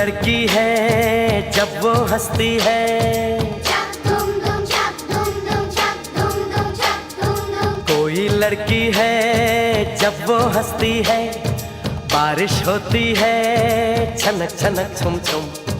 लड़की है जब वो हंसती है, कोई लड़की है जब वो हंसती है, बारिश होती है छनक छनक छुम छुम।